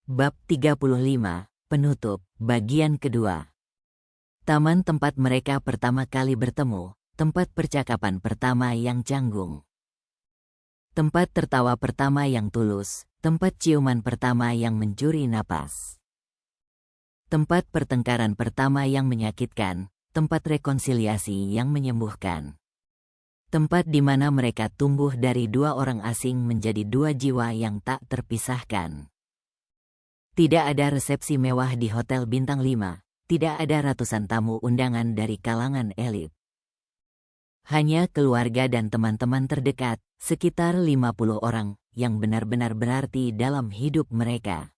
Bab 35, Penutup, bagian kedua. Taman tempat mereka pertama kali bertemu, tempat percakapan pertama yang canggung. Tempat tertawa pertama yang tulus, tempat ciuman pertama yang mencuri napas. Tempat pertengkaran pertama yang menyakitkan, tempat rekonsiliasi yang menyembuhkan. Tempat di mana mereka tumbuh dari dua orang asing menjadi dua jiwa yang tak terpisahkan. Tidak ada resepsi mewah di Hotel Bintang 5, tidak ada ratusan tamu undangan dari kalangan elit. Hanya keluarga dan teman-teman terdekat, sekitar 50 orang, yang benar-benar berarti dalam hidup mereka.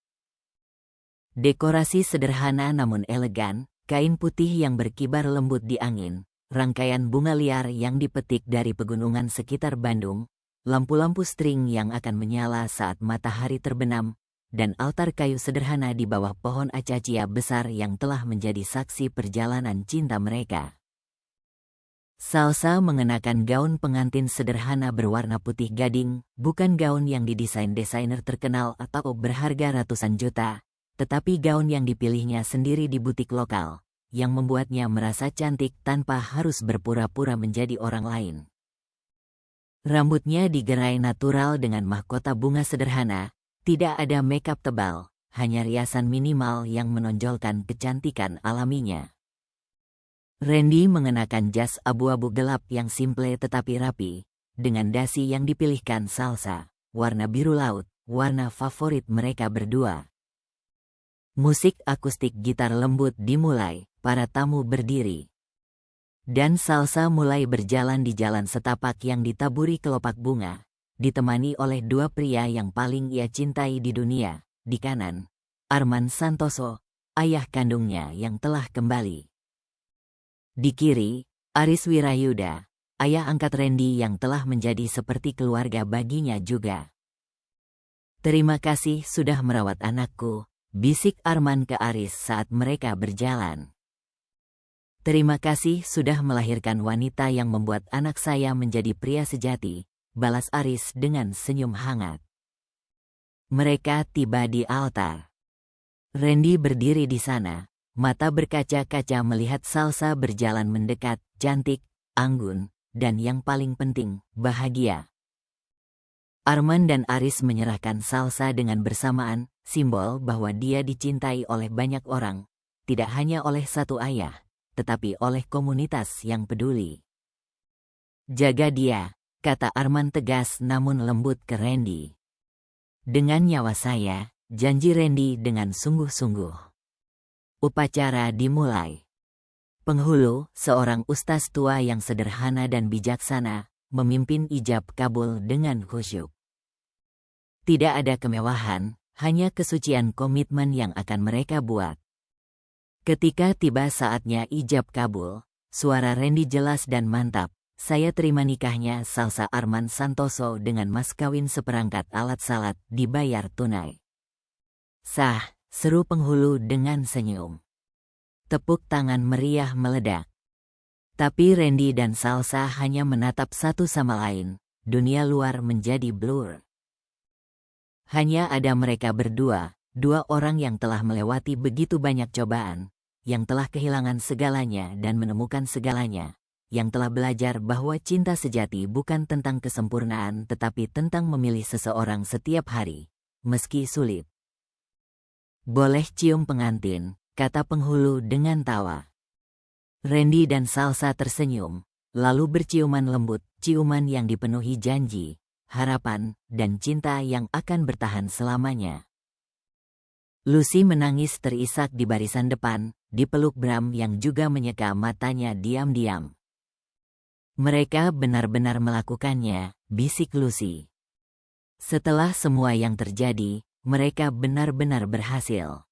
Dekorasi sederhana namun elegan, kain putih yang berkibar lembut di angin, rangkaian bunga liar yang dipetik dari pegunungan sekitar Bandung, lampu-lampu string yang akan menyala saat matahari terbenam, dan altar kayu sederhana di bawah pohon acacia besar yang telah menjadi saksi perjalanan cinta mereka. Salsa mengenakan gaun pengantin sederhana berwarna putih gading, bukan gaun yang didesain desainer terkenal atau berharga ratusan juta, tetapi gaun yang dipilihnya sendiri di butik lokal, yang membuatnya merasa cantik tanpa harus berpura-pura menjadi orang lain. Rambutnya digerai natural dengan mahkota bunga sederhana. Tidak ada makeup tebal, hanya riasan minimal yang menonjolkan kecantikan alaminya. Randy mengenakan jas abu-abu gelap yang simple tetapi rapi, dengan dasi yang dipilihkan Salsa, warna biru laut, warna favorit mereka berdua. Musik akustik gitar lembut dimulai, para tamu berdiri. Dan Salsa mulai berjalan di jalan setapak yang ditaburi kelopak bunga. Ditemani oleh dua pria yang paling ia cintai di dunia. Di kanan, Arman Santoso, ayah kandungnya yang telah kembali. Di kiri, Aris Wirayuda, ayah angkat Randy yang telah menjadi seperti keluarga baginya juga. "Terima kasih sudah merawat anakku," bisik Arman ke Aris saat mereka berjalan. "Terima kasih sudah melahirkan wanita yang membuat anak saya menjadi pria sejati," balas Aris dengan senyum hangat. Mereka tiba di altar. Randy berdiri di sana, mata berkaca-kaca melihat Salsa berjalan mendekat, cantik, anggun, dan yang paling penting, bahagia. Arman dan Aris menyerahkan Salsa dengan bersamaan, simbol bahwa dia dicintai oleh banyak orang, tidak hanya oleh satu ayah, tetapi oleh komunitas yang peduli. "Jaga dia," kata Arman tegas namun lembut ke Randy. "Dengan nyawa saya," janji Randy dengan sungguh-sungguh. Upacara dimulai. Penghulu, seorang ustaz tua yang sederhana dan bijaksana, memimpin ijab kabul dengan khusyuk. Tidak ada kemewahan, hanya kesucian komitmen yang akan mereka buat. Ketika tiba saatnya ijab kabul, suara Randy jelas dan mantap. "Saya terima nikahnya Salsa Arman Santoso dengan mas kawin seperangkat alat salat dibayar tunai." "Sah," seru penghulu dengan senyum. Tepuk tangan meriah meledak. Tapi Randy dan Salsa hanya menatap satu sama lain, dunia luar menjadi blur. Hanya ada mereka berdua, dua orang yang telah melewati begitu banyak cobaan, yang telah kehilangan segalanya dan menemukan segalanya. Yang telah belajar bahwa cinta sejati bukan tentang kesempurnaan tetapi tentang memilih seseorang setiap hari, meski sulit. "Boleh cium pengantin," kata penghulu dengan tawa. Randy dan Salsa tersenyum, lalu berciuman lembut, ciuman yang dipenuhi janji, harapan, dan cinta yang akan bertahan selamanya. Lucy menangis terisak di barisan depan, dipeluk Bram yang juga menyeka matanya diam-diam. "Mereka benar-benar melakukannya," bisik Lucy. "Setelah semua yang terjadi, mereka benar-benar berhasil."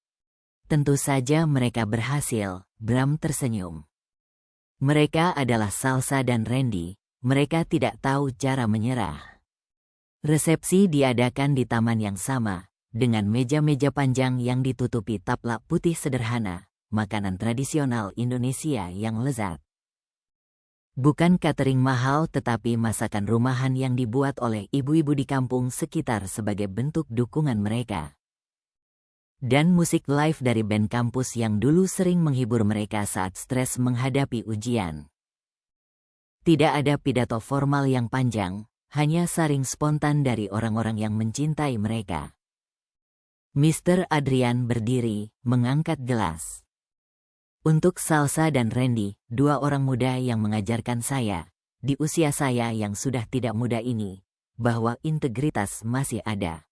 "Tentu saja mereka berhasil," Bram tersenyum. "Mereka adalah Salsa dan Randy, mereka tidak tahu cara menyerah." Resepsi diadakan di taman yang sama, dengan meja-meja panjang yang ditutupi taplak putih sederhana, makanan tradisional Indonesia yang lezat. Bukan catering mahal tetapi masakan rumahan yang dibuat oleh ibu-ibu di kampung sekitar sebagai bentuk dukungan mereka. dan musik live dari band kampus yang dulu sering menghibur mereka saat stres menghadapi ujian. Tidak ada pidato formal yang panjang, hanya saring spontan dari orang-orang yang mencintai mereka. Mr. Adrian berdiri, mengangkat gelas. Untuk Salsa dan Randy, dua orang muda yang mengajarkan saya, di usia saya yang sudah tidak muda ini, bahwa integritas masih ada.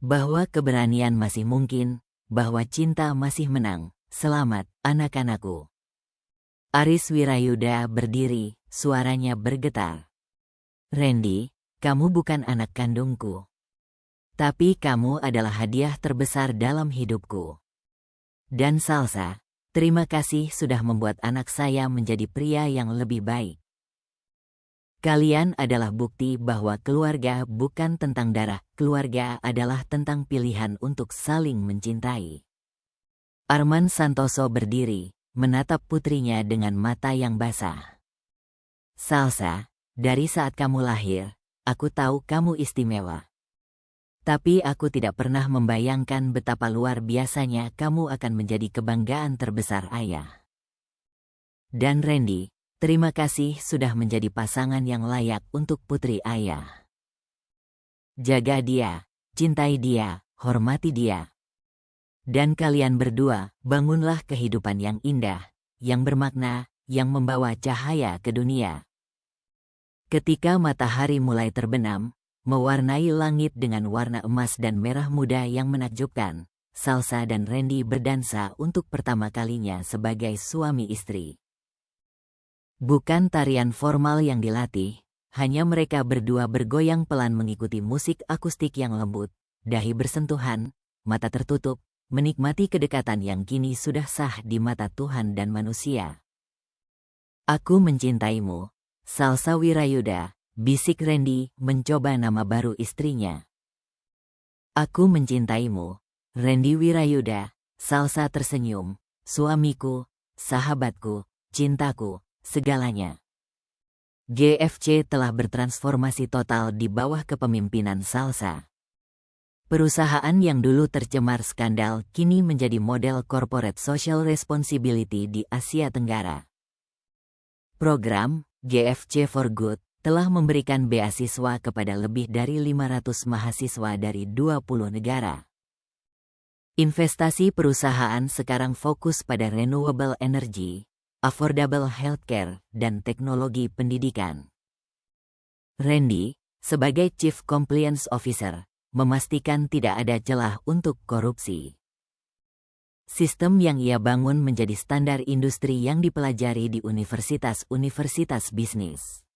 Bahwa keberanian masih mungkin, bahwa cinta masih menang. Selamat, anak-anakku. Aris Wirayuda berdiri, suaranya bergetar. Randy, kamu bukan anak kandungku. Tapi kamu adalah hadiah terbesar dalam hidupku. Dan Salsa, terima kasih sudah membuat anak saya menjadi pria yang lebih baik. Kalian adalah bukti bahwa keluarga bukan tentang darah, keluarga adalah tentang pilihan untuk saling mencintai. Arman Santoso berdiri, menatap putrinya dengan mata yang basah. Salsa, dari saat kamu lahir, aku tahu kamu istimewa. Tapi aku tidak pernah membayangkan betapa luar biasanya kamu akan menjadi kebanggaan terbesar ayah. Dan Randy, terima kasih sudah menjadi pasangan yang layak untuk putri ayah. Jaga dia, cintai dia, hormati dia. Dan kalian berdua, bangunlah kehidupan yang indah, yang bermakna, yang membawa cahaya ke dunia. Ketika matahari mulai terbenam, mewarnai langit dengan warna emas dan merah muda yang menakjubkan, Salsa dan Randy berdansa untuk pertama kalinya sebagai suami istri. Bukan tarian formal yang dilatih, hanya mereka berdua bergoyang pelan mengikuti musik akustik yang lembut, dahi bersentuhan, mata tertutup, menikmati kedekatan yang kini sudah sah di mata Tuhan dan manusia. Aku mencintaimu, Salsa Wirayuda, bisik Randy mencoba nama baru istrinya. Aku mencintaimu, Randy Wirayuda, Salsa tersenyum, suamiku, sahabatku, cintaku, segalanya. GFC telah bertransformasi total di bawah kepemimpinan Salsa. Perusahaan yang dulu tercemar skandal kini menjadi model corporate social responsibility di Asia Tenggara. Program GFC for Good telah memberikan beasiswa kepada lebih dari 500 mahasiswa dari 20 negara. Investasi perusahaan sekarang fokus pada renewable energy, affordable healthcare, dan teknologi pendidikan. Randy, sebagai Chief Compliance Officer, memastikan tidak ada celah untuk korupsi. Sistem yang ia bangun menjadi standar industri yang dipelajari di universitas-universitas bisnis.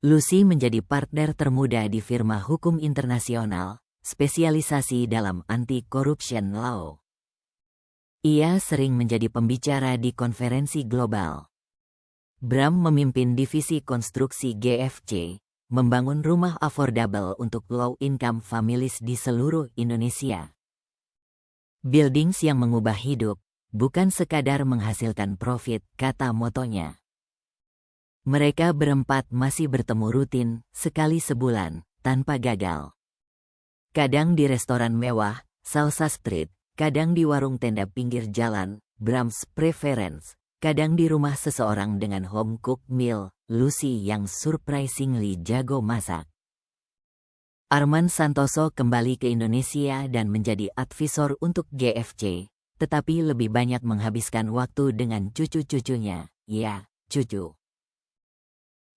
Lucy menjadi partner termuda di firma hukum internasional, spesialisasi dalam anti-corruption law. Ia sering menjadi pembicara di konferensi global. Bram memimpin divisi konstruksi GFC, membangun rumah affordable untuk low-income families di seluruh Indonesia. Buildings yang mengubah hidup, bukan sekadar menghasilkan profit, kata motonya. Mereka berempat masih bertemu rutin, sekali sebulan, tanpa gagal. Kadang di restoran mewah, Salsa Street, kadang di warung tenda pinggir jalan, Bram's Preference, kadang di rumah seseorang dengan home cooked meal, Lucy yang surprisingly jago masak. Arman Santoso kembali ke Indonesia dan menjadi advisor untuk GFC, tetapi lebih banyak menghabiskan waktu dengan cucu-cucunya, ya, cucu.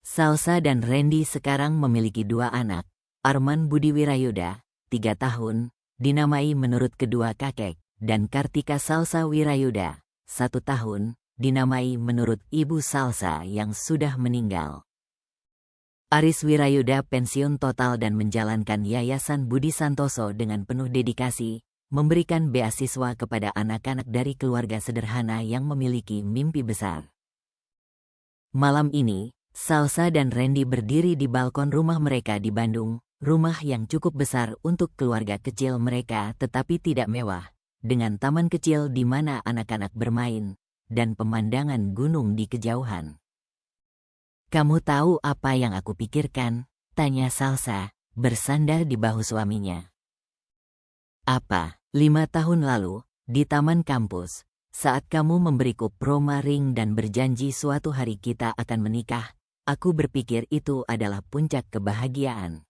Salsa dan Randy sekarang memiliki dua anak, Arman Budi Wirayuda, 3 tahun, dinamai menurut kedua kakek, dan Kartika Salsa Wirayuda, 1 tahun, dinamai menurut ibu Salsa yang sudah meninggal. Aris Wirayuda pensiun total dan menjalankan Yayasan Budi Santoso dengan penuh dedikasi, memberikan beasiswa kepada anak-anak dari keluarga sederhana yang memiliki mimpi besar. Malam ini, Salsa dan Randy berdiri di balkon rumah mereka di Bandung, rumah yang cukup besar untuk keluarga kecil mereka tetapi tidak mewah, dengan taman kecil di mana anak-anak bermain, dan pemandangan gunung di kejauhan. Kamu tahu apa yang aku pikirkan? Tanya Salsa, bersandar di bahu suaminya. Apa? 5 tahun lalu, di taman kampus, saat kamu memberiku proma ring dan berjanji suatu hari kita akan menikah, aku berpikir itu adalah puncak kebahagiaan.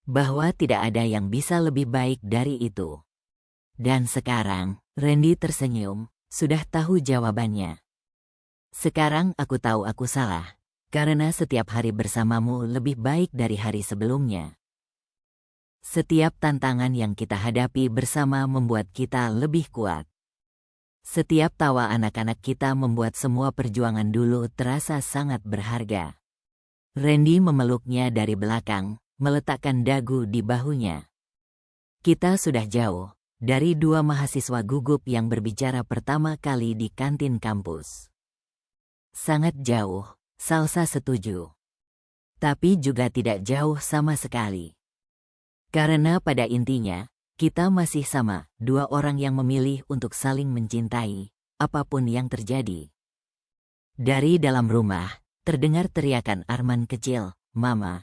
Bahwa tidak ada yang bisa lebih baik dari itu. Dan sekarang, Randy tersenyum, sudah tahu jawabannya. Sekarang aku tahu aku salah, karena setiap hari bersamamu lebih baik dari hari sebelumnya. Setiap tantangan yang kita hadapi bersama membuat kita lebih kuat. Setiap tawa anak-anak kita membuat semua perjuangan dulu terasa sangat berharga. Randy memeluknya dari belakang, meletakkan dagu di bahunya. Kita sudah jauh dari dua mahasiswa gugup yang berbicara pertama kali di kantin kampus. Sangat jauh, Salsa setuju. Tapi juga tidak jauh sama sekali. Karena pada intinya, kita masih sama, dua orang yang memilih untuk saling mencintai, apapun yang terjadi. Dari dalam rumah, terdengar teriakan Arman kecil, "Mama,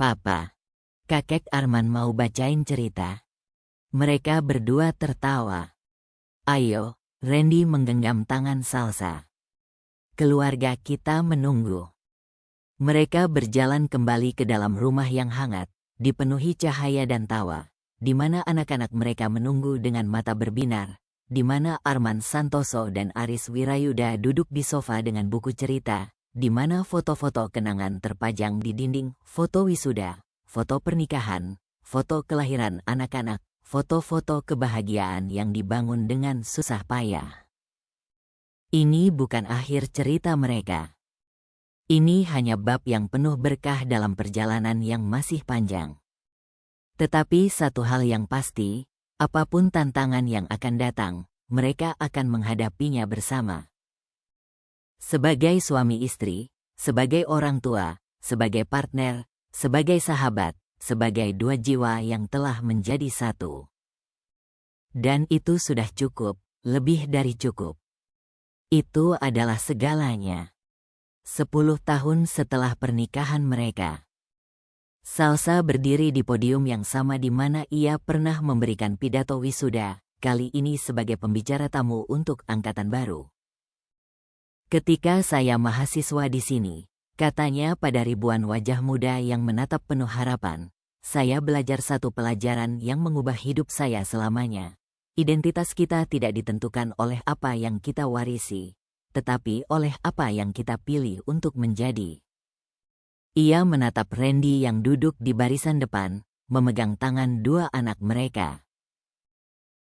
Papa, kakek Arman mau bacain cerita." Mereka berdua tertawa. "Ayo," Randy menggenggam tangan Salsa. "Keluarga kita menunggu." Mereka berjalan kembali ke dalam rumah yang hangat, dipenuhi cahaya dan tawa, di mana anak-anak mereka menunggu dengan mata berbinar, di mana Arman Santoso dan Aris Wirayuda duduk di sofa dengan buku cerita, di mana foto-foto kenangan terpajang di dinding, foto wisuda, foto pernikahan, foto kelahiran anak-anak, foto-foto kebahagiaan yang dibangun dengan susah payah. Ini bukan akhir cerita mereka. Ini hanya bab yang penuh berkah dalam perjalanan yang masih panjang. Tetapi satu hal yang pasti, apapun tantangan yang akan datang, mereka akan menghadapinya bersama. Sebagai suami istri, sebagai orang tua, sebagai partner, sebagai sahabat, sebagai dua jiwa yang telah menjadi satu. Dan itu sudah cukup, lebih dari cukup. Itu adalah segalanya. 10 tahun setelah pernikahan mereka. Salsa berdiri di podium yang sama di mana ia pernah memberikan pidato wisuda, kali ini sebagai pembicara tamu untuk angkatan baru. "Ketika saya mahasiswa di sini," katanya pada ribuan wajah muda yang menatap penuh harapan, "saya belajar satu pelajaran yang mengubah hidup saya selamanya. Identitas kita tidak ditentukan oleh apa yang kita warisi, tetapi oleh apa yang kita pilih untuk menjadi." Ia menatap Randy yang duduk di barisan depan, memegang tangan dua anak mereka.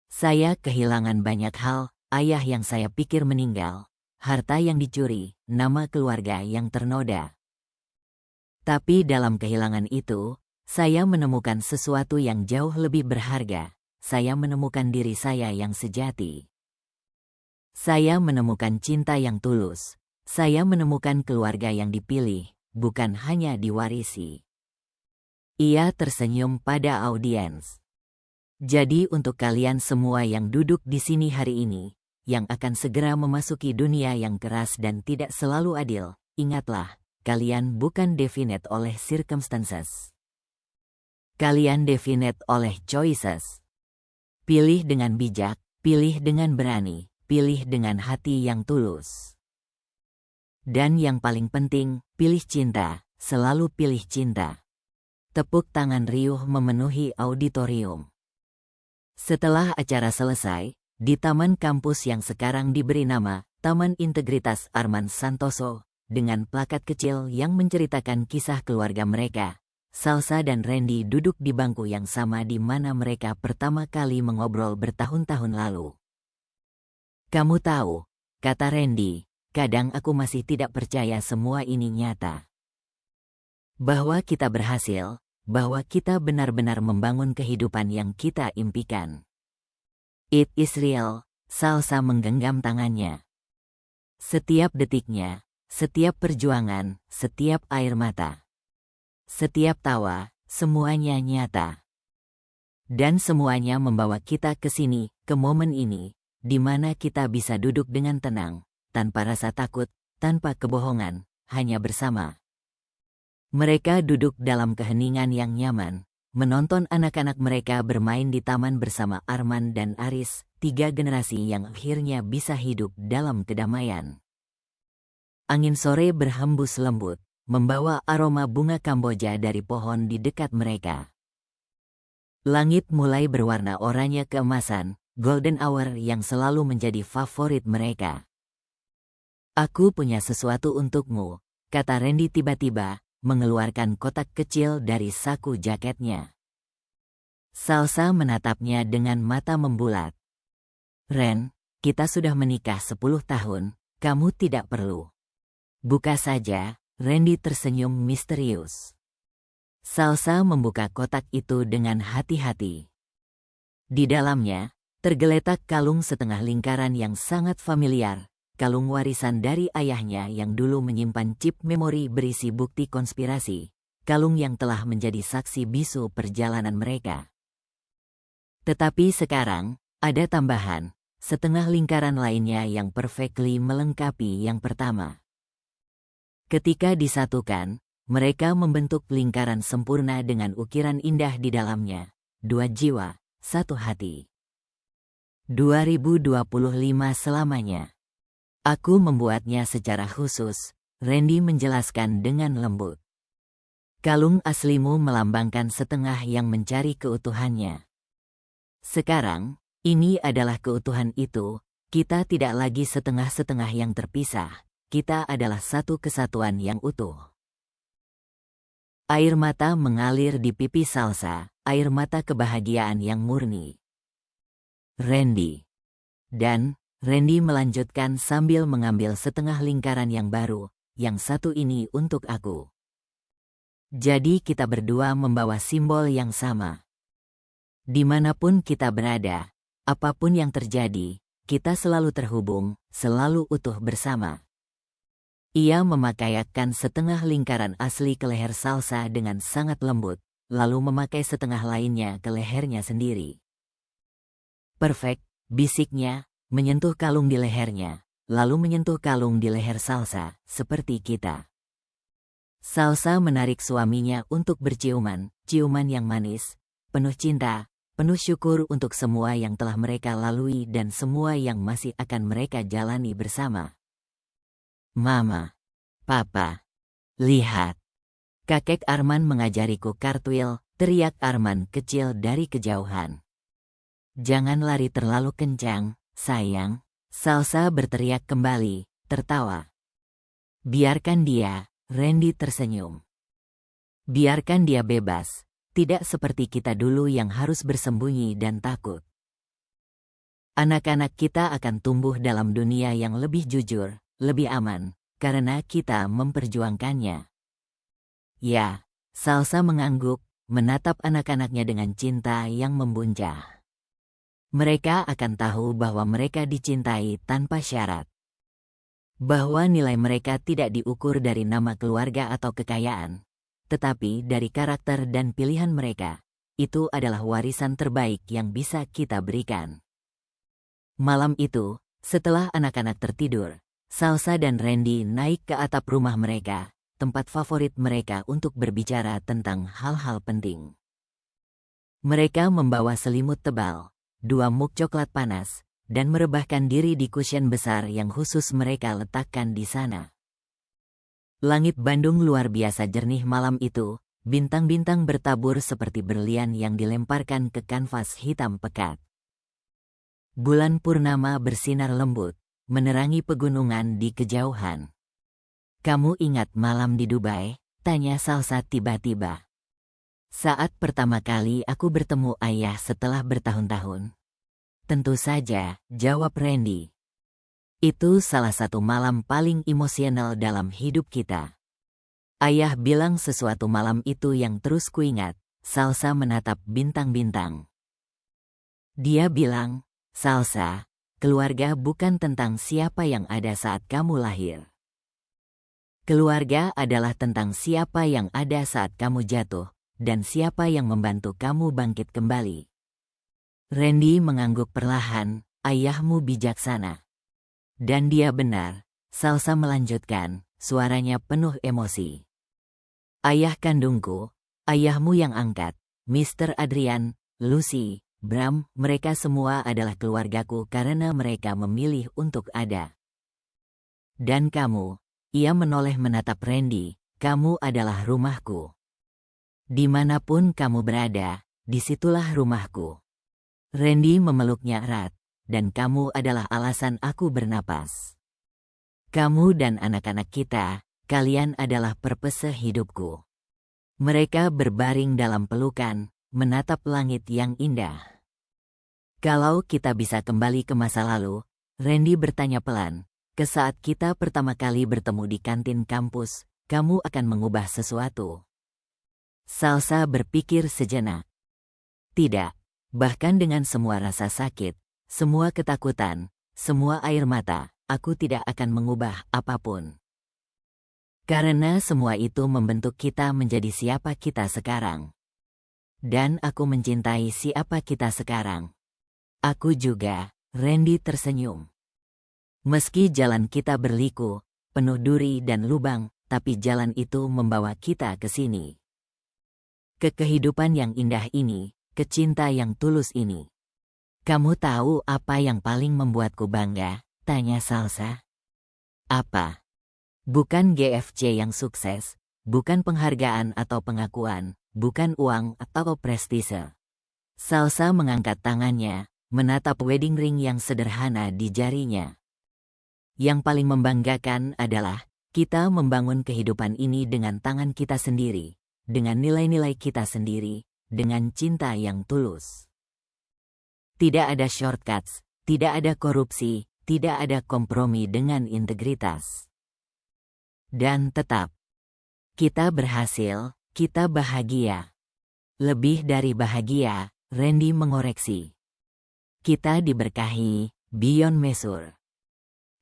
"Saya kehilangan banyak hal, ayah yang saya pikir meninggal, harta yang dicuri, nama keluarga yang ternoda. Tapi dalam kehilangan itu, saya menemukan sesuatu yang jauh lebih berharga. Saya menemukan diri saya yang sejati. Saya menemukan cinta yang tulus. Saya menemukan keluarga yang dipilih, bukan hanya diwarisi." Ia tersenyum pada audiens. Jadi untuk kalian semua yang duduk di sini hari ini, yang akan segera memasuki dunia yang keras dan tidak selalu adil, ingatlah, kalian bukan definite oleh circumstances. Kalian definite oleh choices. Pilih dengan bijak, pilih dengan berani, pilih dengan hati yang tulus. Dan yang paling penting, pilih cinta, selalu pilih cinta. Tepuk tangan riuh memenuhi auditorium. Setelah acara selesai, di taman kampus yang sekarang diberi nama Taman Integritas Arman Santoso, dengan plakat kecil yang menceritakan kisah keluarga mereka, Salsa dan Randy duduk di bangku yang sama di mana mereka pertama kali mengobrol bertahun-tahun lalu. "Kamu tahu," kata Randy, "kadang aku masih tidak percaya semua ini nyata. Bahwa kita berhasil, bahwa kita benar-benar membangun kehidupan yang kita impikan. It is real." Salsa menggenggam tangannya. Setiap detiknya, setiap perjuangan, setiap air mata, setiap tawa, semuanya nyata. Dan semuanya membawa kita ke sini, ke momen ini, di mana kita bisa duduk dengan tenang, tanpa rasa takut, tanpa kebohongan, hanya bersama. Mereka duduk dalam keheningan yang nyaman, menonton anak-anak mereka bermain di taman bersama Arman dan Aris, 3 generasi yang akhirnya bisa hidup dalam kedamaian. Angin sore berhembus lembut, membawa aroma bunga Kamboja dari pohon di dekat mereka. Langit mulai berwarna oranye keemasan, golden hour yang selalu menjadi favorit mereka. "Aku punya sesuatu untukmu," kata Randy tiba-tiba, mengeluarkan kotak kecil dari saku jaketnya. Salsa menatapnya dengan mata membulat. "Ren, kita sudah menikah 10 tahun, kamu tidak perlu." "Buka saja," Randy tersenyum misterius. Salsa membuka kotak itu dengan hati-hati. Di dalamnya, tergeletak kalung setengah lingkaran yang sangat familiar, kalung warisan dari ayahnya yang dulu menyimpan chip memori berisi bukti konspirasi, kalung yang telah menjadi saksi bisu perjalanan mereka. Tetapi sekarang, ada tambahan, setengah lingkaran lainnya yang perfectly melengkapi yang pertama. Ketika disatukan, mereka membentuk lingkaran sempurna dengan ukiran indah di dalamnya, 2 jiwa, 1 hati. 2025 selamanya. "Aku membuatnya secara khusus," Randy menjelaskan dengan lembut. "Kalung aslimu melambangkan setengah yang mencari keutuhannya. Sekarang, ini adalah keutuhan itu, kita tidak lagi setengah-setengah yang terpisah, kita adalah satu kesatuan yang utuh." Air mata mengalir di pipi Salsa, air mata kebahagiaan yang murni. "Randy." Dan Randy melanjutkan sambil mengambil setengah lingkaran yang baru, "Yang satu ini untuk aku. Jadi kita berdua membawa simbol yang sama. Dimanapun kita berada, apapun yang terjadi, kita selalu terhubung, selalu utuh bersama." Ia memakaikan setengah lingkaran asli ke leher Salsa dengan sangat lembut, lalu memakai setengah lainnya ke lehernya sendiri. "Perfect," bisiknya, menyentuh kalung di lehernya, lalu menyentuh kalung di leher Salsa, "seperti kita." Salsa menarik suaminya untuk berciuman, ciuman yang manis, penuh cinta, penuh syukur untuk semua yang telah mereka lalui dan semua yang masih akan mereka jalani bersama. "Mama, Papa, lihat. Kakek Arman mengajariku kartwil," teriak Arman kecil dari kejauhan. "Jangan lari terlalu kencang, sayang," Salsa berteriak kembali, tertawa. "Biarkan dia," Randy tersenyum. "Biarkan dia bebas, tidak seperti kita dulu yang harus bersembunyi dan takut. Anak-anak kita akan tumbuh dalam dunia yang lebih jujur, lebih aman, karena kita memperjuangkannya." "Ya," Salsa mengangguk, menatap anak-anaknya dengan cinta yang membuncah. Mereka akan tahu bahwa mereka dicintai tanpa syarat. Bahwa nilai mereka tidak diukur dari nama keluarga atau kekayaan, tetapi dari karakter dan pilihan mereka. Itu adalah warisan terbaik yang bisa kita berikan. Malam itu, setelah anak-anak tertidur, Salsa dan Randy naik ke atap rumah mereka, tempat favorit mereka untuk berbicara tentang hal-hal penting. Mereka membawa selimut tebal, 2 mug coklat panas, dan merebahkan diri di kusyen besar yang khusus mereka letakkan di sana. Langit Bandung luar biasa jernih malam itu, bintang-bintang bertabur seperti berlian yang dilemparkan ke kanvas hitam pekat. Bulan purnama bersinar lembut, menerangi pegunungan di kejauhan. "Kamu ingat malam di Dubai?" tanya Salsa tiba-tiba. "Saat pertama kali aku bertemu ayah setelah bertahun-tahun." "Tentu saja," jawab Randy. "Itu salah satu malam paling emosional dalam hidup kita." "Ayah bilang sesuatu malam itu yang terus kuingat." Salsa menatap bintang-bintang. "Dia bilang, Salsa, keluarga bukan tentang siapa yang ada saat kamu lahir. Keluarga adalah tentang siapa yang ada saat kamu jatuh, dan siapa yang membantu kamu bangkit kembali." Randy mengangguk perlahan, "Ayahmu bijaksana." "Dan dia benar," Salsa melanjutkan, suaranya penuh emosi. "Ayah kandungku, ayahmu yang angkat, Mr. Adrian, Lucy, Bram, mereka semua adalah keluargaku karena mereka memilih untuk ada. Dan kamu, ia menoleh menatap Randy, kamu adalah rumahku. Dimanapun kamu berada, disitulah rumahku. Randy memeluknya erat, dan kamu adalah alasan aku bernapas. Kamu dan anak-anak kita, kalian adalah purpose hidupku. Mereka berbaring dalam pelukan, menatap langit yang indah. Kalau kita bisa kembali ke masa lalu, Randy bertanya pelan, ke saat kita pertama kali bertemu di kantin kampus, kamu akan mengubah sesuatu. Salsa berpikir sejenak. Tidak, bahkan dengan semua rasa sakit, semua ketakutan, semua air mata, aku tidak akan mengubah apapun. Karena semua itu membentuk kita menjadi siapa kita sekarang. Dan aku mencintai siapa kita sekarang. Aku juga, Randy tersenyum. Meski jalan kita berliku, penuh duri dan lubang, tapi jalan itu membawa kita ke sini. Ke kehidupan yang indah ini, ke cinta yang tulus ini. Kamu tahu apa yang paling membuatku bangga? Tanya Salsa. Apa? Bukan GFC yang sukses, bukan penghargaan atau pengakuan, bukan uang atau prestise. Salsa mengangkat tangannya, menatap wedding ring yang sederhana di jarinya. Yang paling membanggakan adalah, kita membangun kehidupan ini dengan tangan kita sendiri, dengan nilai-nilai kita sendiri, dengan cinta yang tulus. Tidak ada shortcuts, tidak ada korupsi, tidak ada kompromi dengan integritas. Dan tetap, kita berhasil, kita bahagia. Lebih dari bahagia, Randy mengoreksi. Kita diberkahi, beyond measure.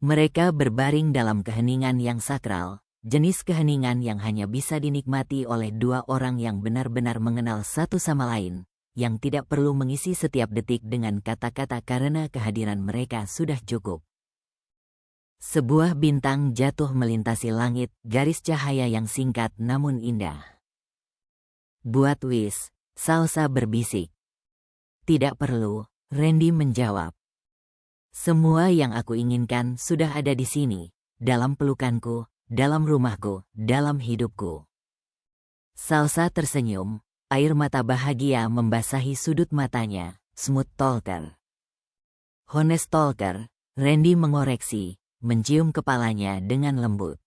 Mereka berbaring dalam keheningan yang sakral, jenis keheningan yang hanya bisa dinikmati oleh dua orang yang benar-benar mengenal satu sama lain, yang tidak perlu mengisi setiap detik dengan kata-kata karena kehadiran mereka sudah cukup. Sebuah bintang jatuh melintasi langit, garis cahaya yang singkat namun indah. Buat Wis, Salsa berbisik. Tidak perlu, Randy menjawab. Semua yang aku inginkan sudah ada di sini, dalam pelukanku, dalam rumahku, dalam hidupku. Salsa tersenyum, air mata bahagia membasahi sudut matanya, smooth talker. Honest talker, Randy mengoreksi, mencium kepalanya dengan lembut.